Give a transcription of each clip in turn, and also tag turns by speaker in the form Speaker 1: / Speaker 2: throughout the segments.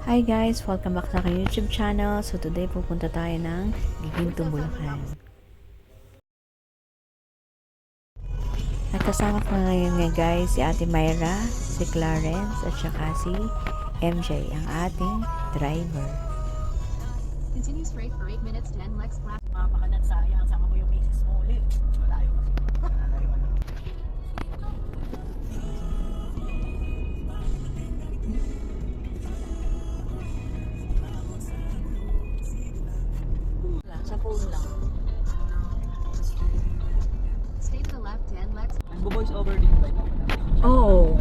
Speaker 1: Hi guys! Welcome back sa aking YouTube channel. So today pupunta tayo ng Giginto, Bulacan. At kasama ko ngayon guys si Ate Myra, si Clarence at saka si MJ, ang ating driver.
Speaker 2: Continue straight for 8 minutes, 10 Lex class.
Speaker 3: Mapakanan sayang, sama mo yung misis mo ulit. Malayo kasi. Malayo. Sa phone lang.
Speaker 2: Stay to the left, 10 Lex.
Speaker 3: Nagbo-voice over din ba ito?
Speaker 1: Oo.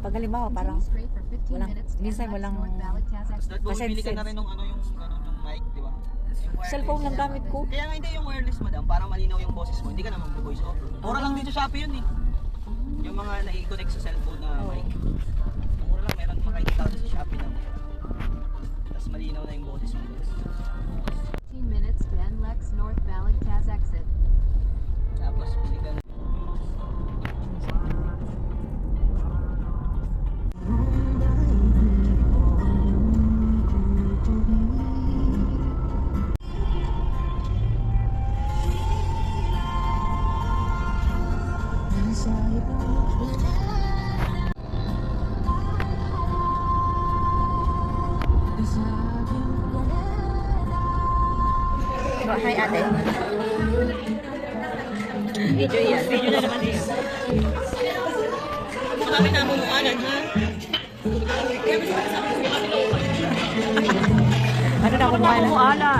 Speaker 1: Pag halimbawa parang
Speaker 2: Continue straight for 15
Speaker 1: walang-
Speaker 2: minutes, 10
Speaker 1: minsan
Speaker 2: Lex
Speaker 1: walang-
Speaker 2: North Ballard Kazakh.
Speaker 3: Tapos
Speaker 1: Kasi
Speaker 3: bumili ka na
Speaker 1: sense.
Speaker 3: rin ng yung mic, di ba? Yung wireless.
Speaker 1: cellphone lang gamit ko.
Speaker 3: Kaya nga hindi yung wireless madam, para malinaw yung boses mo. Hindi ka na mag-voice over. Mura lang dito sa Shopee yun eh. Yung mga nai-connect sa cellphone na mic. Mura lang, meron makikita sa Shopee lang. Tapos malinaw na yung boses mo.
Speaker 2: 15 minutes, 10 Lex North Ballard Kazakh exit.
Speaker 3: Tapos bili ka na.
Speaker 1: Hi ate. Video yan. Video na naman yan.
Speaker 3: Marami na bumukalan ha.
Speaker 1: Ano na kumuha?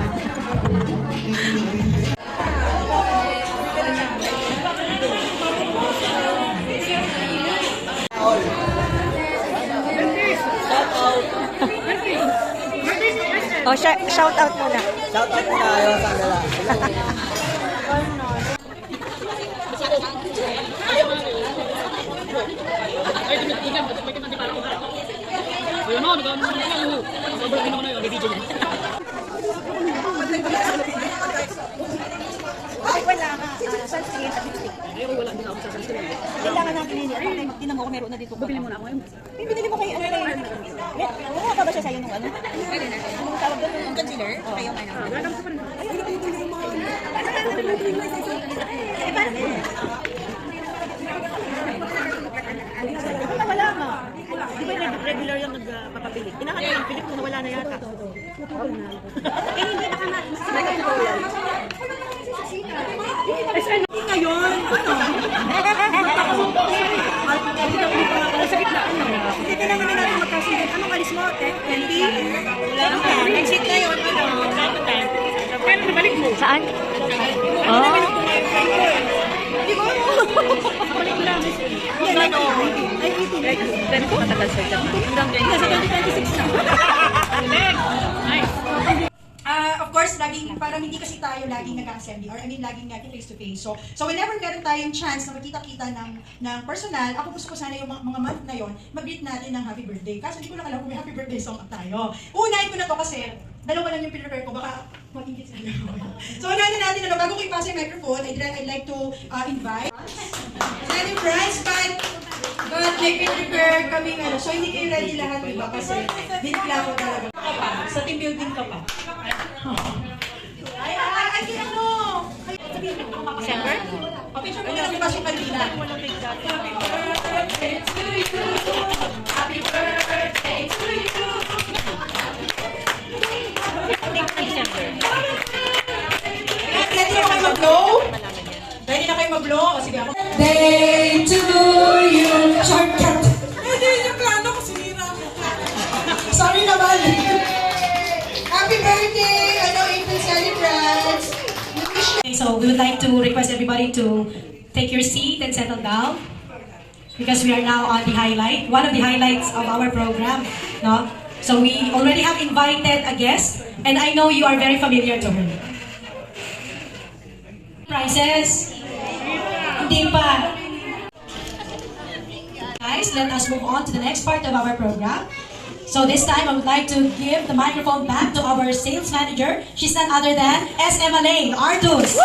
Speaker 1: Oh, shout out muna.
Speaker 3: Shout out muna kayo sa kanila.
Speaker 4: Kailangan natin yun. Ay, magtinan mo ako, meron na dito. Bibili mo na ako. Bibili mo kayo, ano kayo? Wala pa ba siya sa'yo nung ano? Anong tawag doon? Yung concealer? Kayo yung ano? Ay, bibili mo. Eh, parang wala nga. Di ba regular yung nagpapabili? Inahanap ng Pilip kung nawala na yata. Eh, hindi na kama. Hindi ngayon. Sa gitna, ano? Hindi naman na natin magkasunod. Anong alis mo? 20? Wala naman. Exit na yun. Pero nabalik mo.
Speaker 1: Saan? Oh.
Speaker 4: Hindi ko. Balik mo lang. Yan, ano? Ay, 18.
Speaker 1: Pero kung matagal sa dyan. Hanggang
Speaker 4: Sa 2026 na. Of course, parang hindi kasi tayo laging nag-assembly or laging face-to-face. So whenever meron tayong chance na magkita-kita ng personal, ako gusto ko sana yung mga month na yon, mag-greet natin ng happy birthday. Kaso hindi ko lang alam kung may happy birthday song tayo. Unahin ko na to kasi dalawa lang yung pinrepare ko, baka mag-ingit sila. So unahin na natin, bago ko ipasa yung microphone, I'd like to invite celebrants, but may pinrepare kami so hindi kayo ready lahat, diba? Kasi dinipla ko talaga. Sa team building ka pa. Ay, ano?
Speaker 1: December?
Speaker 4: Picture mo na lang yung basyo kanina. Happy birthday to you. Ready na kayo mag-blow? Ready na kayo mag-blow? O sige ako. Day to you. Shortcut. Hindi yung plano ko sinira. Sorry naman. Happy birthday! April celebrants! So we would like to request everybody to take your seat and settle down because we are now on the highlight, one of the highlights of our program. No? So we already have invited a guest and I know you are very familiar to her. Prizes? Hindi pa. Guys, let us move on to the next part of our program. So this time, I would like to give the microphone back to our sales manager. She's none other than SM Alain, Ardus.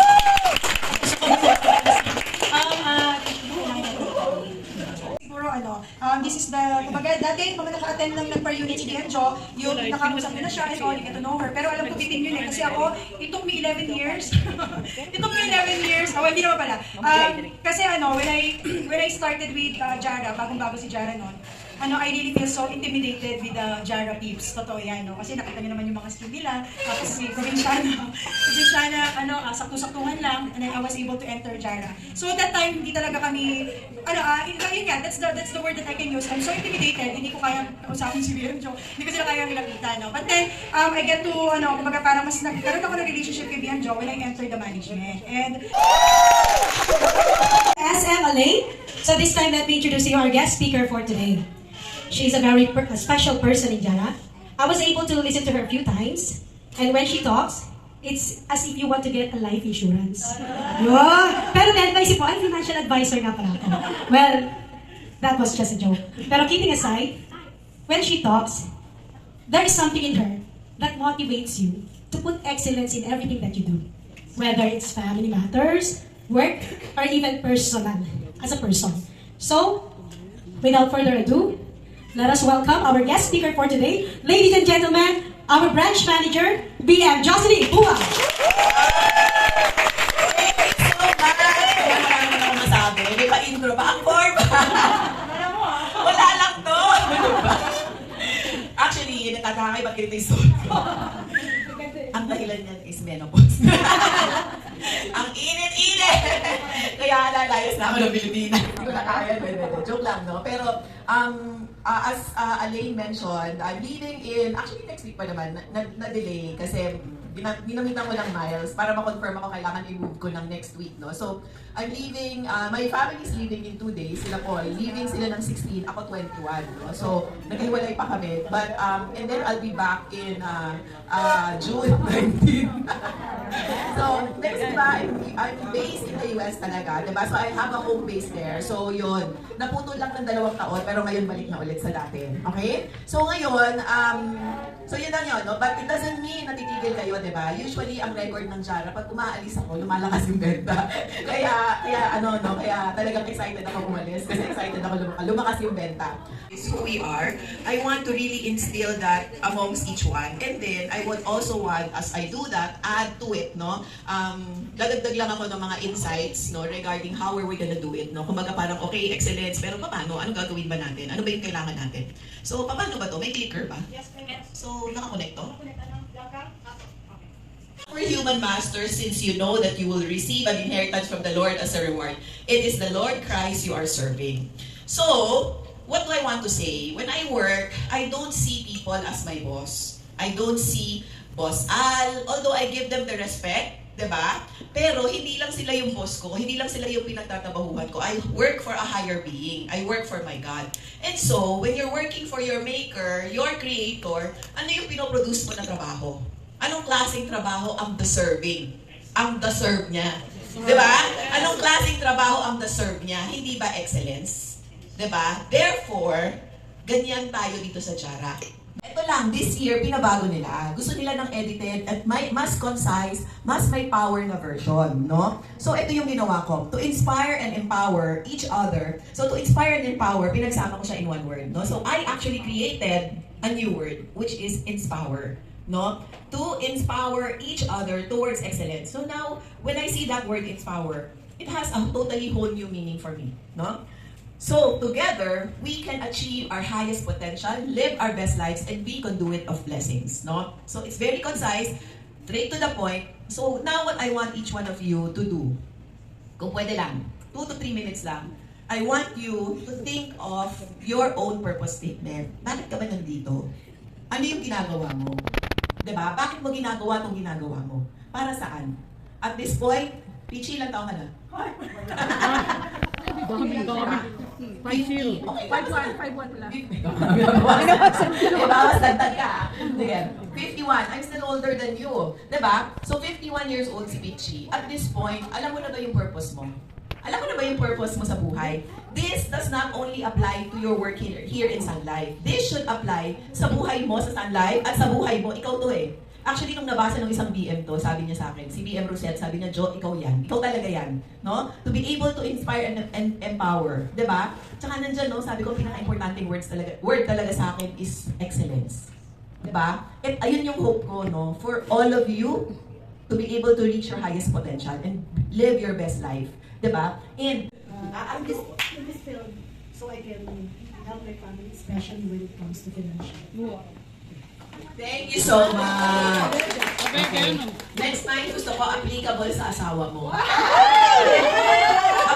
Speaker 4: Siguro This is the, kumbaga, dati, mga naka-attend lang ng per unit si Bianjo, yung nakausap nyo na siya and all, you get to know her. Pero alam ko bitin yun kasi ako, it took me 11 years. It took me 11 years. Hindi naman pala. Kasi when I started with Jara, bagong-bago si Jara noon, I really feel so intimidated with the Jara peeps. Totoo yan, no? Kasi nakita niyo naman yung mga skill nila. Tapos si Provinciana, sakto-saktuhan lang, and then I was able to enter Jara. So at that time, hindi talaga kami, yun nga, that's the word that I can use. I'm so intimidated, hindi ko kayang usapin si Bianjo. Hindi ko sila kayang ilapitan, no? But then, I get to, kumbaga parang mas nagkaroon ako ng relationship kay Bianjo when I entered the management. And
Speaker 5: SM Alain. So this time, let me introduce you our guest speaker for today. She's a very special person in Jara. I was able to listen to her a few times, and when she talks, it's as if you want to get a life insurance. Wow! Pero then, naisip ko, ay, financial advisor nga pala ako. Well, that was just a joke. Pero kidding aside, when she talks, there is something in her that motivates you to put excellence in everything that you do. Whether it's family matters, work, or even personal, as a person. So, without further ado, let us welcome our guest speaker for today, ladies and gentlemen, our branch manager, BM Jocelyn Bua.
Speaker 6: So much! Kaya marami na akong masabi. May pa-intro pa. Ang form! Wala lang to! Actually, natatakay ba't ganito yung suot ko? Ang dahilan niyan is menopause. Ang init-init! Kaya lalayas na ako ng Pilipinas. Hindi ko na kaya. Joke lang, no? Pero, as Alain mentioned, I'm leaving in, actually next week pa naman, na-delay kasi dinamitan ko lang miles para ma-confirm ako kailangan i-move ko ng next week, no? So, I'm leaving, my family is leaving in 2 days, sila po, leaving sila ng 16, ako 21, no? So, naghiwalay pa kami, but, and then I'll be back in June 19. So, next diba, I'm based in the US talaga, diba? So, I have a home base there. So, yun, naputol lang ng 2 taon, pero ngayon balik na ulit sa dati. Okay? So, ngayon, so yun lang yun, no? But it doesn't mean natitigil kayo, diba? Usually, ang record ng Jara, pag umaalis ako, lumalakas yung benta. kaya talagang excited ako umalis. Kasi excited ako lumakas yung benta. Is who we are. I want to really instill that amongst each one. And then, I would also want, as I do that, add to it, no? Dadagdag lang ako ng mga insights, no? Regarding how are we gonna do it, no? Kumbaga parang, okay, excellence, pero paano? Ano gagawin ba natin? Ano ba yung kailangan natin? So, paano ba to? May clicker ba? Yes, yes. So, nakakonect to? For human masters, since you know that you will receive an inheritance from the Lord as a reward, it is the Lord Christ you are serving. So, what do I want to say? When I work, I don't see people as my boss. I don't see Boss Al, although I give them the respect, diba? Pero hindi lang sila yung boss ko, hindi lang sila yung pinagtatabahuhan ko. I work for a higher being. I work for my God. And so, when you're working for your maker, your creator, ano yung pinoproduce mo na trabaho? Anong klaseng trabaho ang deserving? Ang deserve niya. Diba? Anong klaseng trabaho ang deserve niya? Hindi ba excellence? Diba? Therefore, ganyan tayo dito sa Jara. Ito lang, this year, pinabago nila. Gusto nila ng edited at mas concise, mas may power na version, no? So, ito yung ginawa ko. To inspire and empower each other. So, to inspire and empower, pinagsama ko siya in one word, no? So, I actually created a new word, which is inspire, no? To inspire each other towards excellence. So, now, when I see that word inspire, it has a totally whole new meaning for me, no? So, together, we can achieve our highest potential, live our best lives, and be conduit of blessings, no? So, it's very concise, straight to the point. So, now what I want each one of you to do, kung pwede lang, 2 to 3 minutes lang, I want you to think of your own purpose statement. Bakit ka ba nandito? Ano yung ginagawa mo? Diba? Bakit mo ginagawa itong ginagawa mo? Para saan? At this point, Pichi, ilang taon ka na? 50. Okay,
Speaker 2: 5'1" lang.
Speaker 6: Bawas dagdag ka. Sige. 51. I'm still older than you. Diba? So, 51 years old si Pichi. At this point, alam mo na ba yung purpose mo? Alam mo na ba yung purpose mo sa buhay? This does not only apply to your work here in Sun Life. This should apply sa buhay mo sa Sun Life at sa buhay mo, ikaw to eh. Actually, nung nabasa ng isang BM to, sabi niya sa akin, si BM Rosette, sabi niya, Jo, ikaw yan. Ikaw talaga yan. No? To be able to inspire and empower. Diba? Tsaka nandyan, no, sabi ko, pinaka-importanting word talaga sa akin is excellence. Diba? At ayun yung hope ko, no, for all of you to be able to reach your highest potential and live your best life. Diba? And
Speaker 5: I'm just in this field so I can help my family, especially when it comes to financial.
Speaker 6: thank you so much. Okay. Next time, gusto ko applicable sa asawa mo.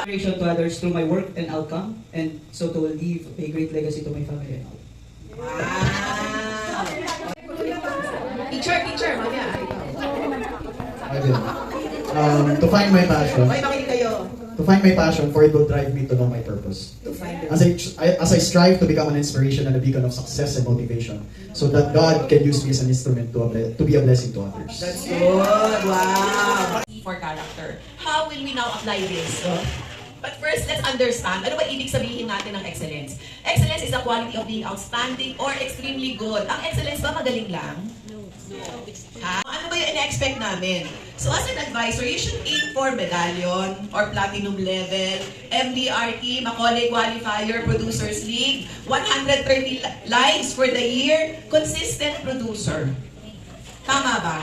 Speaker 3: Inspiration to others through my work and outcome, and so to leave a great legacy to my family and all.
Speaker 6: Wow! Teacher, mamaya.
Speaker 7: Ayun. To find my passion,
Speaker 6: Okay, makinig kayo.
Speaker 7: for it will drive me to know my purpose.
Speaker 6: To find it.
Speaker 7: As I strive to become an inspiration and a beacon of success and motivation, so that God can use me as an instrument to be a blessing to others.
Speaker 6: That's good. Wow. For character. How will we now apply this? But first, let's understand, ano ba ibig sabihin natin ng excellence? Excellence is the quality of being outstanding or extremely good. Ang excellence ba magaling lang? Ha? Ano ba yung ina-expect namin? So as an advisor, you should aim for medallion or platinum level, MDRT, Macaulay Qualifier, Producers League, 130 lives for the year, consistent producer. Tama ba?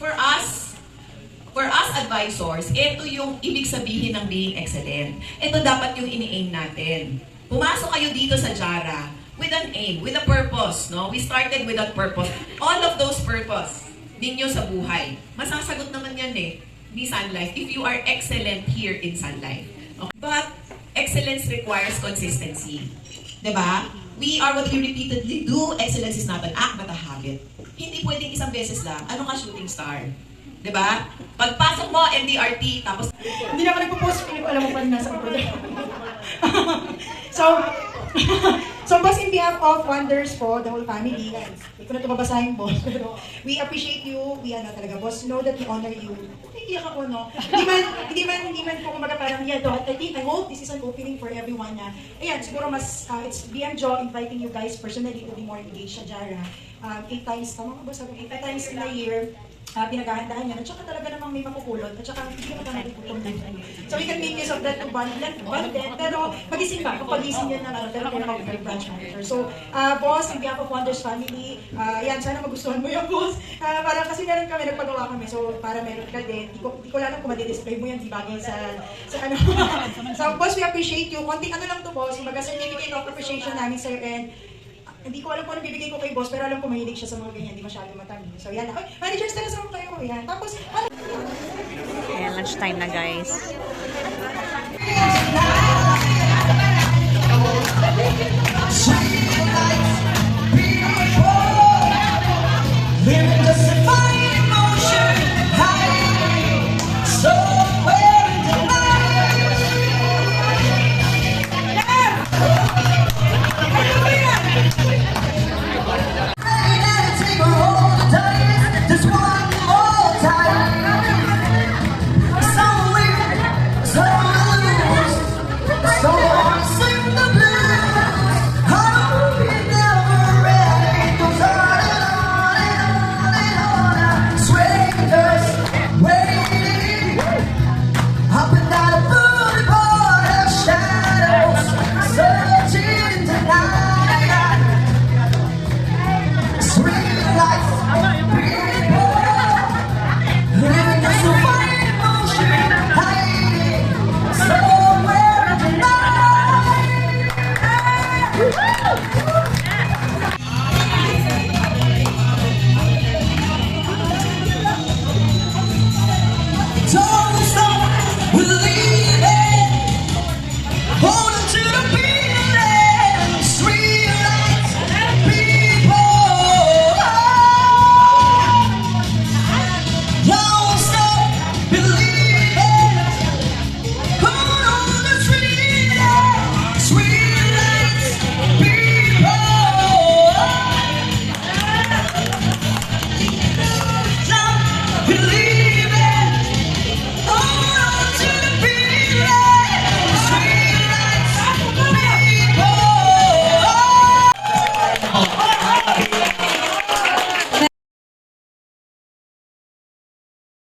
Speaker 6: For us advisors, ito yung ibig sabihin ng being excellent. Ito dapat yung ini-aim natin. Pumasok kayo dito sa Jara with an aim, with a purpose, no? We started with that purpose. All of those purpose ninyo sa buhay. Masasagot naman yan ni Sun Life if you are excellent here in Sun Life. Okay? But excellence requires consistency. Diba? We are what we repeatedly do. Excellence is not an act but a habit. Hindi pwedeng isang beses lang. Ano ka shooting star? Diba? Pagpasok mo, MDRT, tapos
Speaker 5: Hindi na ako nagpo-post, hindi ko alam mo pa rin nasa program. So, boss, in behalf of Wonders po, the whole family, guys, hindi ko na ito babasahin, boss, pero we appreciate you, we talaga, boss, know that we honor you. Iiyak ako, no? Hindi man po kumaga parang, yeah, I hope this is an opening for everyone na, ayan, siguro mas, it's BM Jo inviting you guys personally to be more engaged sa Jara. 8 times, tama ka ba sabi? 8 times in a year, pinaghahandaan yan. At saka talaga namang may mapupulot. At saka hindi naman tayo nagutom din. So we can make use of that to bond din. Pero magising ba? Kapag gising yan na pero kaya mag branch manager. So, boss, in behalf of Wonders family, yan, sana magustuhan mo yung boss. Para kasi meron kami, nagpagawa kami. So, para meron ka din. Di ko alam kung madi-display mo yan, di bagay sa ano. So, boss, we appreciate you. Konting ano lang to, boss. Mga certificate of appreciation namin, sir. And hindi ko alam kung ano bibigay ko kay boss, pero alam ko mahilig siya sa mga ganyan, hindi masyadong matamis. So yan, okay, managers, tara sa kayo. Yan. Tapos,
Speaker 1: Ayan, lunchtime na guys.